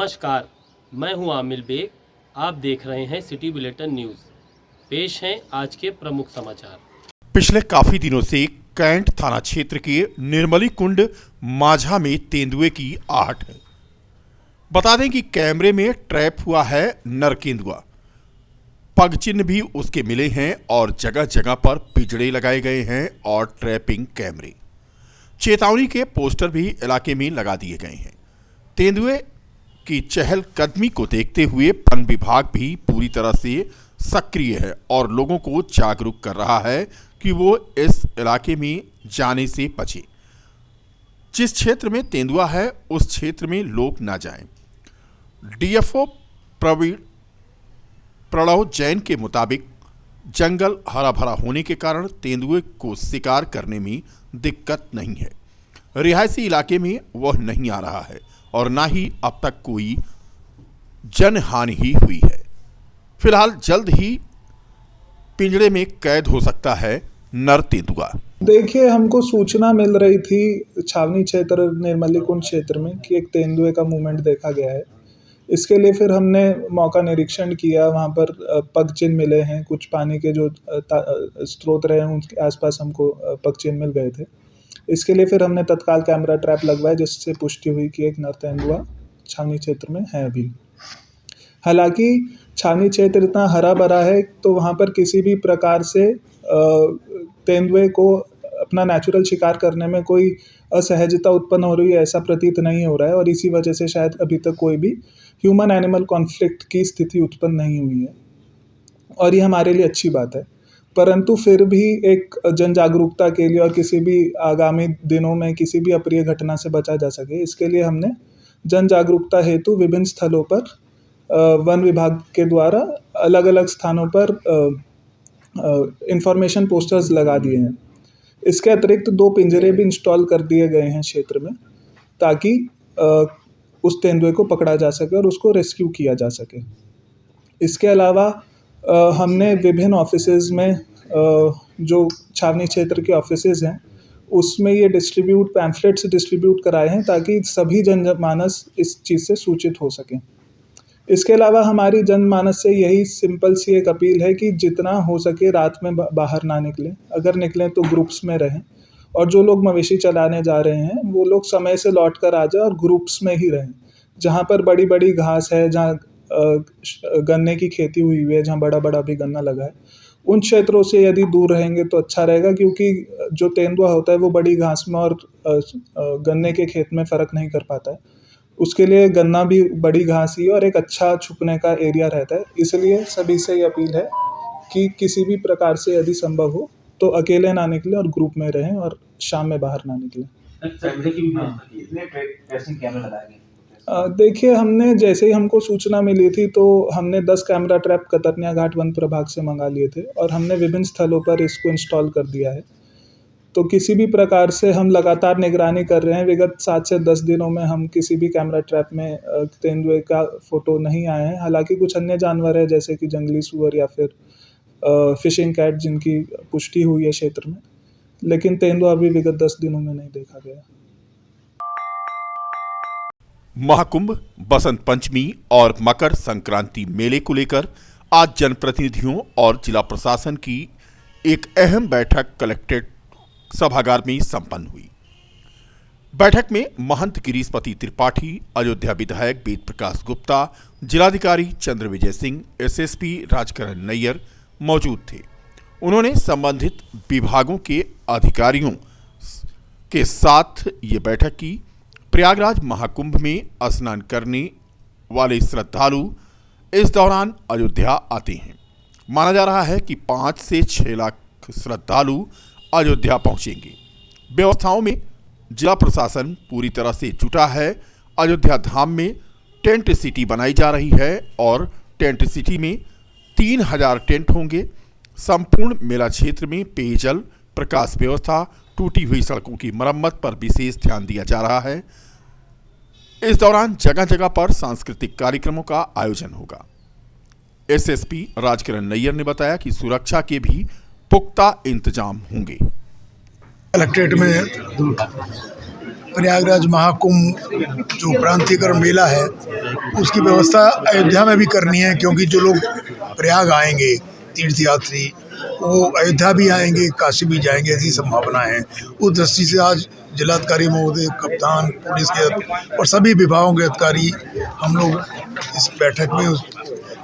नमस्कार, मैं हूं आमिर बेग। आप देख रहे हैं सिटी बुलेटिन न्यूज़। पेश हैं आज के प्रमुख समाचार। पिछले काफी दिनों से कैंट थाना क्षेत्र के निर्मली कुंड माझा में तेंदुए की आहट है। बता दें कि कैमरे में ट्रैप हुआ है नर तेंदुआ। पग चिन्ह भी उसके मिले हैं और जगह जगह पर पिंजड़े लगाए गए हैं और ट्रैपिंग कैमरे, चेतावनी के पोस्टर भी इलाके में लगा दिए गए हैं। तेंदुए की चहलकदमी को देखते हुए वन विभाग भी पूरी तरह से सक्रिय है और लोगों को जागरूक कर रहा है कि वो इस इलाके में जाने से बचे। जिस क्षेत्र में तेंदुआ है उस क्षेत्र में लोग ना जाएं। डीएफओ प्रणव जैन के मुताबिक जंगल हरा भरा होने के कारण तेंदुए को शिकार करने में दिक्कत नहीं है। रिहायशी इलाके में वह नहीं आ रहा है और ना ही अब तक कोई जनहानि ही हुई है। फिलहाल जल्द ही पिंजड़े में कैद हो सकता है नर तेंदुआ। देखिए, हमको सूचना मिल रही थी छावनी क्षेत्र निर्मली कुंड क्षेत्र में कि एक तेंदुए का मूवमेंट देखा गया है। इसके लिए फिर हमने मौका निरीक्षण किया। वहाँ पर पग चिन्ह मिले हैं, कुछ पानी के जो स्रोत रहे हैं उनके आसपास हमको पग चिन्ह मिल गए थे। इसके लिए फिर हमने तत्काल कैमरा ट्रैप लगवाया, जिससे पुष्टि हुई कि एक नर तेंदुआ छावनी क्षेत्र में है अभी। हालांकि छावनी क्षेत्र इतना हरा भरा है तो वहाँ पर किसी भी प्रकार से तेंदुए को अपना नेचुरल शिकार करने में कोई असहजता उत्पन्न हो रही है ऐसा प्रतीत नहीं हो रहा है, और इसी वजह से शायद अभी तक कोई भी ह्यूमन एनिमल कॉन्फ्लिक्ट की स्थिति उत्पन्न नहीं हुई है, और ये हमारे लिए अच्छी बात है। परंतु फिर भी एक जन जागरूकता के लिए और किसी भी आगामी दिनों में किसी भी अप्रिय घटना से बचा जा सके, इसके लिए हमने जन जागरूकता हेतु विभिन्न स्थलों पर वन विभाग के द्वारा अलग अलग स्थानों पर इंफॉर्मेशन पोस्टर्स लगा दिए हैं। इसके अतिरिक्त 2 पिंजरे भी इंस्टॉल कर दिए गए हैं क्षेत्र में, ताकि उस तेंदुए को पकड़ा जा सके और उसको रेस्क्यू किया जा सके। इसके अलावा हमने विभिन्न ऑफिसेज में जो छावनी क्षेत्र के ऑफिसेज हैं उसमें ये पैम्फलेट्स डिस्ट्रीब्यूट कराए हैं ताकि सभी जनमानस इस चीज़ से सूचित हो सकें। इसके अलावा हमारी जनमानस से यही सिंपल सी एक अपील है कि जितना हो सके रात में बाहर ना निकलें। अगर निकलें तो ग्रुप्स में रहें, और जो लोग मवेशी चलाने जा रहे हैं वो लोग समय से लौट कर आ जाए और ग्रुप्स में ही रहें। जहाँ पर बड़ी बड़ी घास है, जहाँ गन्ने की खेती हुई है, जहाँ बड़ा बड़ा भी गन्ना लगा है, उन क्षेत्रों से यदि दूर रहेंगे तो अच्छा रहेगा, क्योंकि जो तेंदुआ होता है वो बड़ी घास में और गन्ने के खेत में फ़र्क नहीं कर पाता है। उसके लिए गन्ना भी बड़ी घास ही और एक अच्छा छुपने का एरिया रहता है। इसलिए सभी से ये अपील है कि किसी भी प्रकार से यदि संभव हो तो अकेले ना निकलें और ग्रुप में रहें और शाम में बाहर ना निकलें। देखिए, हमने जैसे ही हमको सूचना मिली थी तो हमने 10 कैमरा ट्रैप कतरनिया घाट वन प्रभाग से मंगा लिए थे और हमने विभिन्न स्थलों पर इसको इंस्टॉल कर दिया है। तो किसी भी प्रकार से हम लगातार निगरानी कर रहे हैं। विगत 7 से 10 दिनों में हम किसी भी कैमरा ट्रैप में तेंदुए का फ़ोटो नहीं आए हैं। हालांकि कुछ अन्य जानवर हैं जैसे कि जंगली सूअर या फिर फिशिंग कैट जिनकी पुष्टि हुई है क्षेत्र में, लेकिन तेंदुआ अभी विगत 10 दिनों में नहीं देखा गया। महाकुंभ, बसंत पंचमी और मकर संक्रांति मेले को लेकर आज जनप्रतिनिधियों और जिला प्रशासन की एक अहम बैठक कलेक्ट्रेट सभागार में संपन्न हुई। बैठक में महंत गिरीशपति त्रिपाठी, अयोध्या विधायक वेद प्रकाश गुप्ता, जिलाधिकारी चंद्र विजय सिंह, एसएसपी राजकरण नैयर मौजूद थे। उन्होंने संबंधित विभागों के अधिकारियों के साथ ये बैठक की। प्रयागराज महाकुंभ में स्नान करने वाले श्रद्धालु इस दौरान अयोध्या आते हैं। माना जा रहा है कि 5 से 6 लाख श्रद्धालु अयोध्या पहुंचेंगे। व्यवस्थाओं में जिला प्रशासन पूरी तरह से जुटा है। अयोध्या धाम में टेंट सिटी बनाई जा रही है और टेंट सिटी में 3000 टेंट होंगे। संपूर्ण मेला क्षेत्र में पेयजल, प्रकाश व्यवस्था, टूटी हुई सड़कों की मरम्मत पर विशेष ध्यान दिया जा रहा है। इस दौरान जगह जगह पर सांस्कृतिक कार्यक्रमों का आयोजन होगा। एसएसपी राजकरण नैयर ने बताया कि सुरक्षा के भी पुख्ता इंतजाम होंगे। कलेक्ट्रेट में प्रयागराज महाकुंभ जो प्रांतीयकरण मेला है उसकी व्यवस्था अयोध्या में भी करनी है, क्योंकि जो लोग प्रयाग आएंगे तीर्थयात्री वो अयोध्या भी आएंगे, काशी भी जाएंगे, ऐसी संभावना है। उस दृष्टि से आज जिलाधिकारी महोदय, कप्तान, पुलिस के और सभी विभागों के अधिकारी हम लोग इस बैठक में उस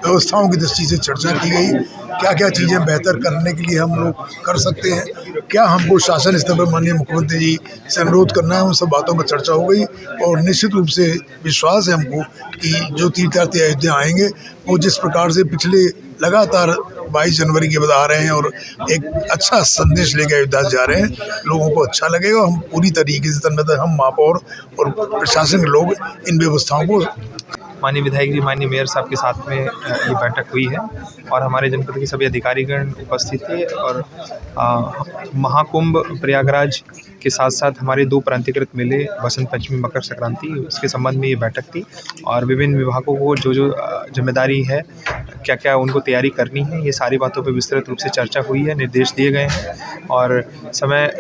व्यवस्थाओं की दृष्टि से चर्चा की गई, क्या क्या चीज़ें बेहतर करने के लिए हम लोग कर सकते हैं, क्या हमको शासन स्तर पर माननीय मुख्यमंत्री जी से अनुरोध करना है, उन सब बातों पर चर्चा हो गई। और निश्चित रूप से विश्वास है हमको कि जो तीर्थयात्री अयोध्या आएंगे वो जिस प्रकार से पिछले लगातार 22 जनवरी के बाद आ रहे हैं और एक अच्छा संदेश लेकर अयोध्या जा रहे हैं, लोगों को अच्छा लगेगा। हम पूरी तरीके से तन्मयतः हम महापौर और प्रशासन के लोग इन व्यवस्थाओं को माननीय विधायक जी, माननीय मेयर साहब के साथ में ये बैठक हुई है और हमारे जनपद के सभी अधिकारीगण उपस्थित थे। और महाकुंभ प्रयागराज के साथ साथ हमारे 2 प्रांतीयकृत मेले बसंत पंचमी, मकर संक्रांति, उसके संबंध में ये बैठक थी। और विभिन्न विभागों को जो जो जिम्मेदारी है, क्या क्या उनको तैयारी करनी है, ये सारी बातों पर विस्तृत रूप से चर्चा हुई है, निर्देश दिए गए हैं। और समय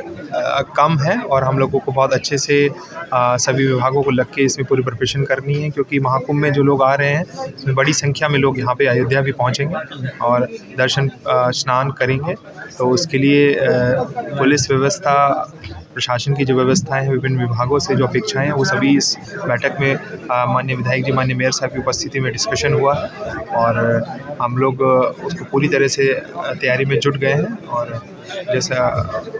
कम है और हम लोगों को बहुत अच्छे से सभी विभागों को लग के इसमें पूरी प्रिपरेशन करनी है, क्योंकि महाकुंभ में जो लोग आ रहे हैं उसमें बड़ी संख्या में लोग यहाँ पे अयोध्या भी पहुँचेंगे और दर्शन स्नान करेंगे। तो उसके लिए पुलिस व्यवस्था, प्रशासन की जो व्यवस्थाएं हैं, विभिन्न विभागों से जो अपेक्षाएं हैं, वो सभी इस बैठक में माननीय विधायक जी, माननीय मेयर साहब की उपस्थिति में डिस्कशन हुआ है और हम लोग उसको पूरी तरह से तैयारी में जुट गए हैं। और जैसा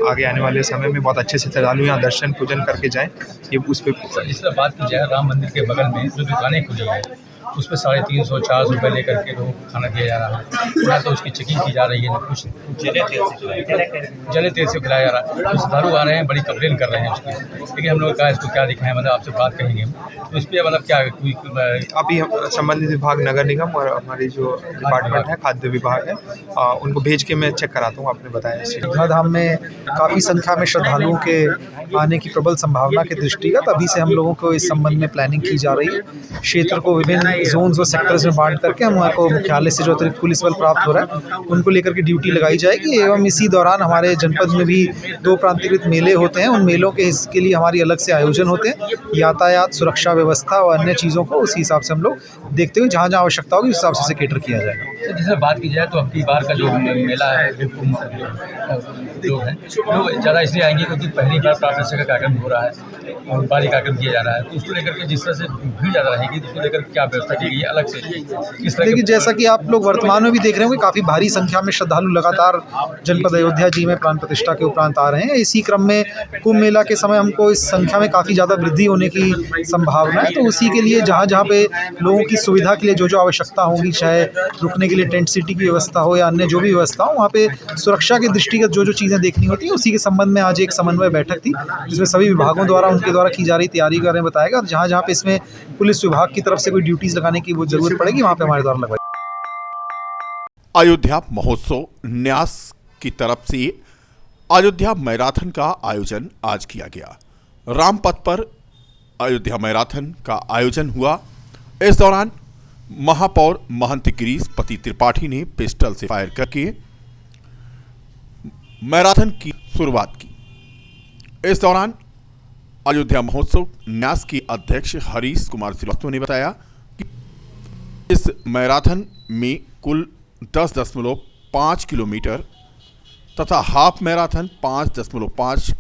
आगे आने वाले समय में बहुत अच्छे से श्रद्धालु यहाँ दर्शन पूजन करके जाएं, ये उस पर जिस तरह बात की जाए, राम मंदिर के बगल में जो दुकानें खुली हैं उस पर 350-400 रुपये लेकर के लोगों को खाना दिया जा रहा है, ना तो उसकी चेकिंग की जा रही है, ना कुछ जले तेल से खिलाया जा रहा है। तो श्रद्धालु आ रहे हैं, बड़ी कंप्लेन कर रहे हैं उसकी, लेकिन हम लोग कहा इसको क्या दिखाएं, मतलब आपसे बात कहेंगे तो इस पर मतलब क्या अभी संबंधित विभाग नगर निगम और हमारी जो डिपार्टमेंट है, खाद्य विभाग है, उनको भेज के मैं चेक कराता हूँ। आपने बताया अयोध्या धाम में काफ़ी संख्या में श्रद्धालुओं के आने की प्रबल संभावना के दृष्टिगत अभी से हम लोगों को इस संबंध में प्लानिंग की जा रही है। क्षेत्र को विभिन्न जोन्स और सेक्टर्स में बांट करके हमारे मुख्यालय से जो अतिरिक्त पुलिस बल प्राप्त हो रहा है उनको लेकर के ड्यूटी लगाई जाएगी। एवं इसी दौरान हमारे जनपद में भी 2 प्रांतीयकृत मेले होते हैं, उन मेलों के लिए हमारी अलग से आयोजन होते हैं। यातायात, सुरक्षा व्यवस्था और अन्य चीज़ों को उसी हिसाब से हम लोग देखते हुए जहाँ जहाँ आवश्यकता होगी उस हिसाब से कैटर किया जाएगा। जैसे बात की जाए तो अब की बार का जो मेला है, लोग हैं लोग ज़्यादा इसलिए आएंगे क्योंकि पहली बार प्राप्त का कार्यक्रम हो रहा है और बारी कार्यक्रम किया जा रहा है, तो उसको लेकर के जिस तरह से भीड़ ज़्यादा रहेगी तो उसको लेकर क्या व्यवस्था की गई है अलग से किस तरह? देखिए, जैसा कि आप लोग वर्तमान में भी देख रहे होंगे, काफ़ी भारी संख्या में श्रद्धालु लगातार जनपद अयोध्या जी में प्राण प्रतिष्ठा के उपरांत आ रहे हैं। इसी क्रम में कुंभ मेला के समय हमको इस संख्या में काफ़ी ज़्यादा वृद्धि होने की संभावना है। तो उसी के लिए जहाँ जहाँ पे लोगों की सुविधा के लिए जो जो आवश्यकता होगी, चाहे रुकने के लिए टेंट सिटी की व्यवस्था हो या अन्य जो भी व्यवस्था हो, वहाँ पे सुरक्षा के दृष्टिगत जो जो चीज़ें देखनी होती हैं, उसी के संबंध में आज एक समन्वय बैठक थी जिसमें सभी विभागों द्वारा उनके द्वारा की जा रही तैयारी के बारे में बताया गया। और जहाँ जहाँ पे इसमें पुलिस विभाग की तरफ से कोई ड्यूटीज़ लगाने की वो जरूरत पड़ेगी, वहाँ पे हमारे द्वारा लगवाई। अयोध्या महोत्सव न्यास की तरफ से अयोध्या मैराथन का आयोजन आज किया गया। रामपथ पर अयोध्या मैराथन का आयोजन हुआ। इस दौरान महापौर महंत गिरीश पति त्रिपाठी ने पिस्टल से फायर करके मैराथन की शुरुआत की। इस दौरान अयोध्या महोत्सव न्यास के अध्यक्ष हरीश कुमार श्रीवास्तव ने बताया कि इस मैराथन में कुल 10.5 किलोमीटर तथा हाफ मैराथन 5.5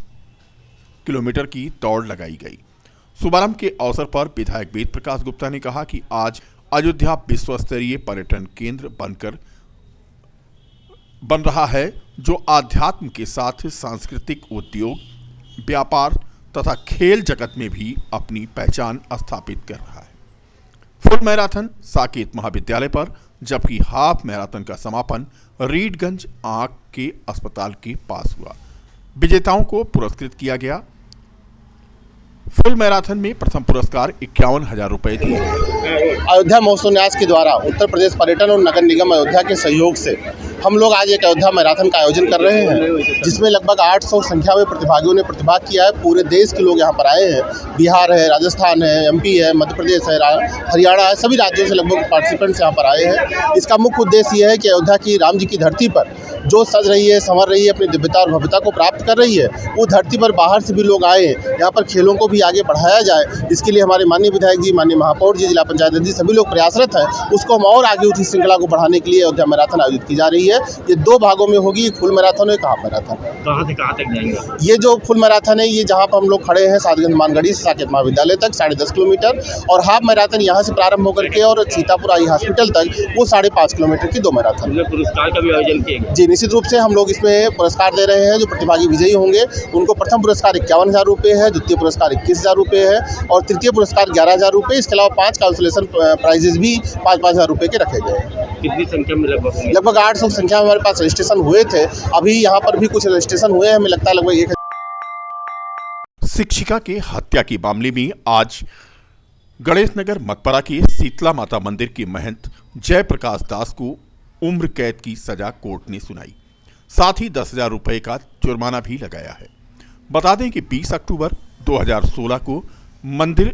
किलोमीटर की दौड़ लगाई गई। शुभारंभ के अवसर पर विधायक वेद प्रकाश गुप्ता ने कहा कि आज अयोध्या विश्व स्तरीय पर्यटन केंद्र बन रहा है, जो आध्यात्म के साथ सांस्कृतिक, उद्योग, व्यापार तथा खेल जगत में भी अपनी पहचान स्थापित कर रहा है। फुल मैराथन साकेत महाविद्यालय पर, जबकि हाफ मैराथन का समापन रीडगंज आंख के अस्पताल के पास हुआ। विजेताओं को पुरस्कृत किया गया। फुल मैराथन में प्रथम पुरस्कार 51,000 रुपए दिए गए। अयोध्या महोत्सव न्यास के द्वारा उत्तर प्रदेश पर्यटन और नगर निगम अयोध्या के सहयोग से हम लोग आज एक अयोध्या मैराथन का आयोजन कर रहे हैं, जिसमें लगभग 800 संख्या में प्रतिभागियों ने प्रतिभाग किया है। पूरे देश के लोग यहाँ पर आए हैं। बिहार है, राजस्थान है, MP है, मध्य प्रदेश है, हरियाणा है, सभी राज्यों से लगभग पार्टिसिपेंट्स यहाँ पर आए हैं। इसका मुख्य उद्देश्य ये है कि अयोध्या की राम जी की धरती पर जो सज रही है, संवर रही है, अपनी दिव्यता और भव्यता को प्राप्त कर रही है, वो धरती पर बाहर से भी लोग आए, यहाँ पर खेलों को भी आगे बढ़ाया जाए, इसके लिए हमारे माननीय विधायक जी, माननीय महापौर जी, जिला पंचायत जी, सभी लोग प्रयासरत हैं। उसको हम और आगे उसी श्रृंखला को बढ़ाने के लिए अयोध्या मैराथन आयोजित की जा रही है। ये 2 भागों में होगी, फुल मैराथन और एक हाफ मैराथन। कहाँ से कहाँ तक जाएंगे? ये जो फुल मैराथन है, ये जहाँ पर हम लोग खड़े हैं सादगंज मानगढ़ी से साकेत महाविद्यालय तक 10.5 किलोमीटर, और हाफ मैराथन यहाँ से प्रारंभ होकर के और सीतापुर आई हॉस्पिटल तक वो 5.5 किलोमीटर की 2 मैराथन। पुरस्कार का भी आयोजन किया? जी, निश्चित रूप से हम लोग इसमें पुरस्कार दे रहे हैं। जो प्रतिभागी विजयी होंगे उनको प्रथम पुरस्कार 51,000 रुपये है, द्वितीय पुरस्कार 21,000 रुपये है और तृतीय पुरस्कार 11,000 रुपये। इसके अलावा 5 काउंसलेशन प्राइजेस भी 5,000 रुपये के रखे गए हैं। कितनी संख्या में? लगभग 800 संख्या में हमारे पास रजिस्ट्रेशन हुए थे। अभी यहाँ पर भी कुछ रजिस्ट्रेशन हुए हैं, हमें लगता है लगभग 1। शिक्षिका के हत्या के मामले में आज गणेश नगर मकबरा के शीतला माता मंदिर के महंत जयप्रकाश दास को उम्र कैद की सजा कोर्ट ने सुनाई। साथ ही 10,000 रुपये का जुर्माना भी लगाया है। बता दें कि 20 अक्टूबर 2016 को मंदिर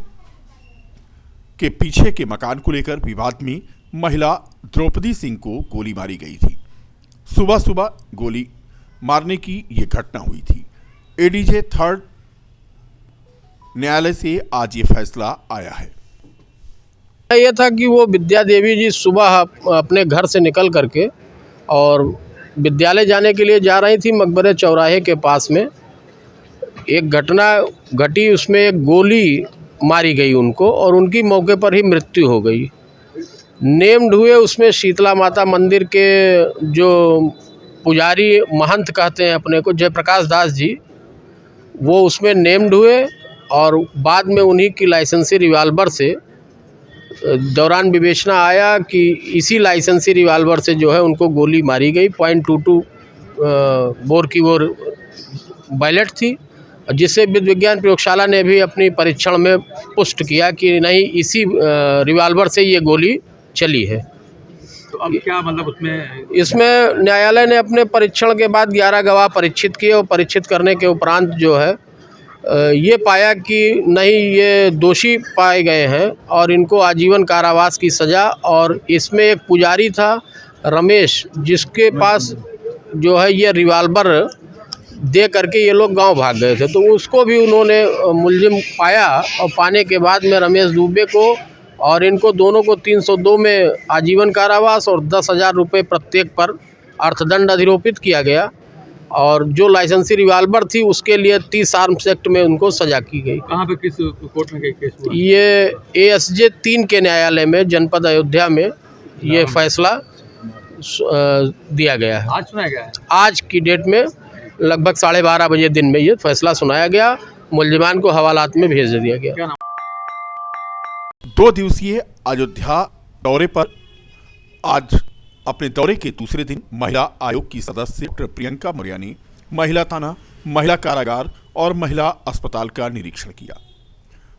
के पीछे के मकान को लेकर विवाद में महिला द्रौपदी सिंह को गोली मारी गई थी। सुबह सुबह गोली मारने की ये घटना हुई थी। एडीजे 3rd न्यायालय से आज ये फैसला आया है। यह था कि वो विद्या देवी जी सुबह अपने घर से निकल करके और विद्यालय जाने के लिए जा रही थी। मकबरे चौराहे के पास में एक घटना घटी, उसमें एक गोली मारी गई उनको और उनकी मौके पर ही मृत्यु हो गई। नेम्ड हुए उसमें शीतला माता मंदिर के जो पुजारी महंत कहते हैं अपने को, जयप्रकाश दास जी, वो उसमें नेम्ड हुए और बाद में उन्हीं की लाइसेंसी रिवाल्वर से दौरान विवेचना आया कि इसी लाइसेंसी रिवाल्वर से जो है उनको गोली मारी गई। .22 बोर की वो बैलेट थी, जिससे विद्युत विज्ञान प्रयोगशाला ने भी अपनी परीक्षण में पुष्ट किया कि नहीं, इसी रिवाल्वर से ये गोली चली है। तो अब क्या मतलब इसमें न्यायालय ने अपने परीक्षण के बाद 11 गवाह परीक्षित किए और परीक्षित करने के उपरांत जो है ये पाया कि नहीं, ये दोषी पाए गए हैं और इनको आजीवन कारावास की सज़ा। और इसमें एक पुजारी था रमेश, जिसके पास जो है ये रिवाल्वर दे करके ये लोग गांव भाग गए थे, तो उसको भी उन्होंने मुलजिम पाया और पाने के बाद में रमेश दुबे को और इनको दोनों को 302 में आजीवन कारावास और 10,000 रुपये प्रत्येक पर अर्थदंड अधिरोपित किया गया। और जो लाइसेंसी रिवाल्वर थी उसके लिए 30 आर्म्स एक्ट में उनको सजा की गई। कहाँ पे, किस कोर्ट में केस हुआ? ये ASJ 3 के न्यायालय में जनपद अयोध्या में ये फैसला दिया गया है। आज सुनाया गया है? आज की डेट में लगभग 12:30 बजे दिन में ये फैसला सुनाया गया। मुलजिमान को हवालात में भेज दिया गया। 2 दिवसीय अयोध्या दौरे पर आज अपने दौरे के दूसरे दिन महिला आयोग की सदस्य डॉक्टर प्रियंका मौर्य ने महिला थाना, महिला कारागार और महिला अस्पताल का निरीक्षण किया।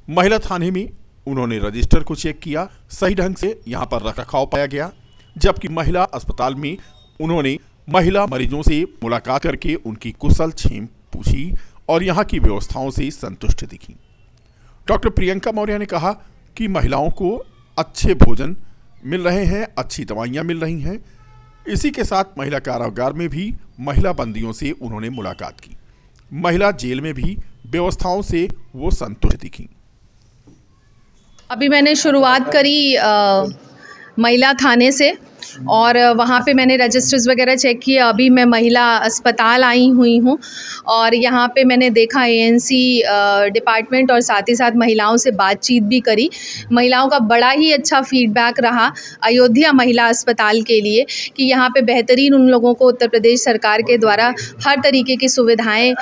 महिला थाने में उन्होंने रजिस्टर को चेक किया, सही ढंग से यहां पर रखरखाव पाया गया। जबकि महिला अस्पताल में उन्होंने महिला मरीजों से मुलाकात करके उनकी कुशल क्षेम पूछी और यहां की व्यवस्थाओं से संतुष्ट दिखी। डॉक्टर प्रियंका मौर्य ने कहा कि महिलाओं को अच्छे भोजन मिल रहे हैं, अच्छी दवाइयां मिल रही हैं। इसी के साथ महिला कारागार में भी महिला बंदियों से उन्होंने मुलाकात की। महिला जेल में भी व्यवस्थाओं से वो संतुष्ट दिखी। अभी मैंने शुरुआत करी महिला थाने से और वहाँ पे मैंने रजिस्टर्स वगैरह चेक किए। अभी मैं महिला अस्पताल आई हुई हूँ और यहाँ पे मैंने देखा ANC डिपार्टमेंट और साथ ही साथ महिलाओं से बातचीत भी करी। महिलाओं का बड़ा ही अच्छा फीडबैक रहा अयोध्या महिला अस्पताल के लिए कि यहाँ पे बेहतरीन उन लोगों को उत्तर प्रदेश सरकार के द्वारा हर तरीके की सुविधाएं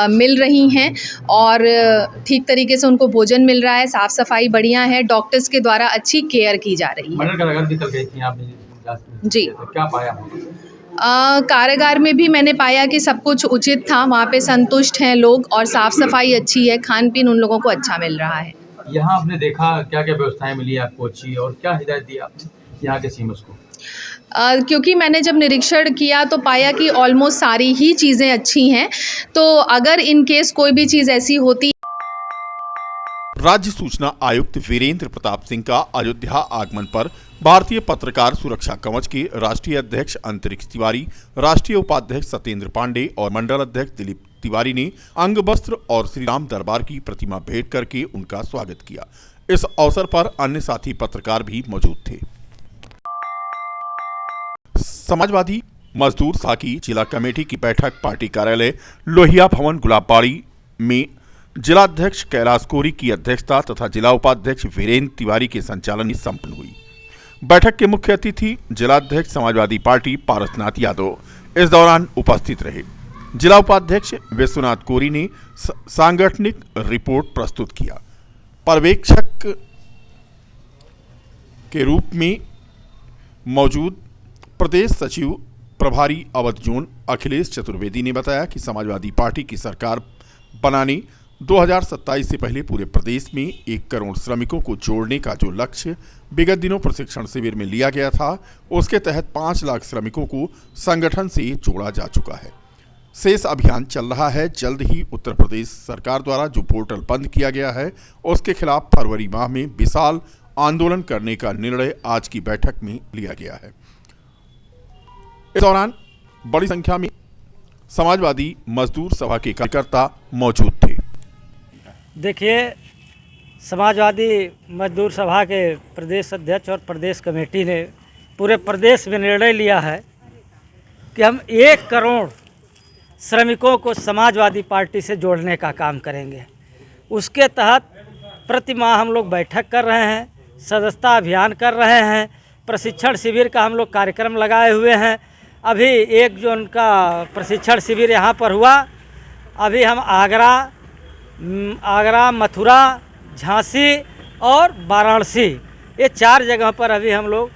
मिल रही हैं और ठीक तरीके से उनको भोजन मिल रहा है, साफ़ सफाई बढ़िया है, डॉक्टर्स के द्वारा अच्छी केयर की जा रही है। जी, क्या पाया? कारागार में भी मैंने पाया कि सब कुछ उचित था, वहाँ पे संतुष्ट हैं लोग और साफ़ सफाई अच्छी है, खान पीन उन लोगों को अच्छा मिल रहा है। यहाँ आपने देखा क्या क्या व्यवस्थाएं मिली आपको अच्छी और क्या हिदायत दी आपने यहाँ के सीमस को? क्योंकि मैंने जब निरीक्षण किया तो पाया कि ऑलमोस्ट सारी ही चीज़ें अच्छी हैं, तो अगर इन केस कोई भी चीज़ ऐसी होती। राज्य सूचना आयुक्त वीरेंद्र प्रताप सिंह का अयोध्या आगमन पर भारतीय पत्रकार सुरक्षा कवच के राष्ट्रीय अध्यक्ष अंतरिक्ष तिवारी, राष्ट्रीय उपाध्यक्ष सत्येंद्र पांडे और मंडल अध्यक्ष दिलीप तिवारी ने अंग वस्त्र और श्री राम दरबार की प्रतिमा भेंट करके उनका स्वागत किया। इस अवसर पर अन्य साथी पत्रकार भी मौजूद थे। समाजवादी मजदूर सभा की जिला कमेटी की बैठक पार्टी कार्यालय लोहिया भवन गुलाबबाड़ी में जिलाध्यक्ष कैलाश कोरी की अध्यक्षता तथा जिला उपाध्यक्ष वीरेंद्र तिवारी के संचालन में संपन्न हुई। बैठक के मुख्य अतिथि जिलाध्यक्ष समाजवादी पार्टी पारसनाथ यादव इस दौरान उपस्थित रहे। जिला उपाध्यक्ष विश्वनाथ कोरी ने सांगठनिक रिपोर्ट प्रस्तुत किया। पर्यवेक्षक के रूप में मौजूद प्रदेश सचिव प्रभारी अवध जोन अखिलेश चतुर्वेदी ने बताया कि समाजवादी पार्टी की सरकार बनाने 2027 से पहले पूरे प्रदेश में 1 करोड़ श्रमिकों को जोड़ने का जो लक्ष्य विगत दिनों प्रशिक्षण शिविर में लिया गया था, उसके तहत 5 लाख श्रमिकों को संगठन से जोड़ा जा चुका है। शेष अभियान चल रहा है। जल्द ही उत्तर प्रदेश सरकार द्वारा जो पोर्टल बंद किया गया है, उसके खिलाफ फरवरी माह में विशाल आंदोलन करने का निर्णय आज की बैठक में लिया गया है। इस दौरान बड़ी संख्या में समाजवादी मजदूर सभा के कार्यकर्ता मौजूद थे। देखिए, समाजवादी मजदूर सभा के प्रदेश अध्यक्ष और प्रदेश कमेटी ने पूरे प्रदेश में निर्णय लिया है कि हम 1 करोड़ श्रमिकों को समाजवादी पार्टी से जोड़ने का काम करेंगे। उसके तहत प्रति माह हम लोग बैठक कर रहे हैं, सदस्यता अभियान कर रहे हैं, प्रशिक्षण शिविर का हम लोग कार्यक्रम लगाए हुए हैं। अभी 1 जून का प्रशिक्षण शिविर यहाँ पर हुआ। अभी हम आगरा, मथुरा, झांसी और वाराणसी, ये 4 जगह पर अभी हम लोग